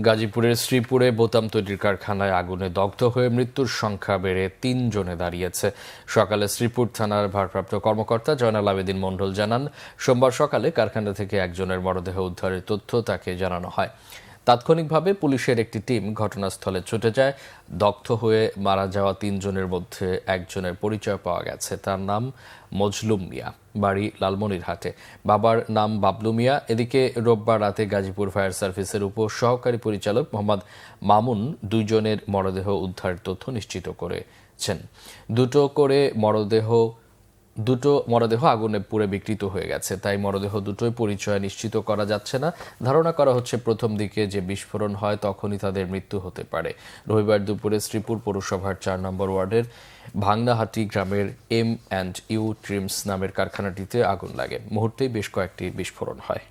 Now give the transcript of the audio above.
গাজীপুরের শ্রীপুরে বোতাম তৈরির কারখানায় আগুনে দগ্ধ হয়ে মৃত্যুর সংখ্যা বেড়ে ৩ জনে দাঁড়িয়েছে। সকালে শ্রীপুর থানার ভারপ্রাপ্ত কর্মকর্তা জয়নাল আবেদীন মণ্ডল জানান, সোমবার সকালে কারখানা থেকে একজনের মরদেহ উদ্ধারের তথ্য তাকে জানানো হয়। তাৎক্ষণিকভাবে পুলিশের একটি টিম ঘটনাস্থলে ছুটে যায়। দগ্ধ হয়ে মারা যাওয়া ৩ জনের মধ্যে একজনের পরিচয় পাওয়া গেছে। তার নাম মজলুম মিয়া, বাড়ি লালমনিরহাটে। বাবার নাম বাবলু মিয়া। এদিকে রোববার রাতে গাজীপুর ফায়ার সার্ভিসের উপ সহকারী পরিচালক মোহাম্মদ মামুন ২ জনের মরদেহ উদ্ধারের তথ্য নিশ্চিত করেছেন। দুটো মরদেহ আগুনে পুড়ে বিকৃত হয়ে গেছে, তাই মরদেহ দুটোই পরিচয় নিশ্চিত করা যাচ্ছে না। ধারণা করা হচ্ছে প্রথম দিকে যে বিস্ফোরণ হয় তখনই তাদের মৃত্যু হতে পারে। রবিবার দুপুরে শ্রীপুর পৌরসভার ৪ নম্বর ওয়ার্ডের ভাংনাহাটি গ্রামের M&U ট্রিমস নামের কারখানাটিতে আগুন লাগে। মুহূর্তেই বেশ কয়েকটি বিস্ফোরণ হয়।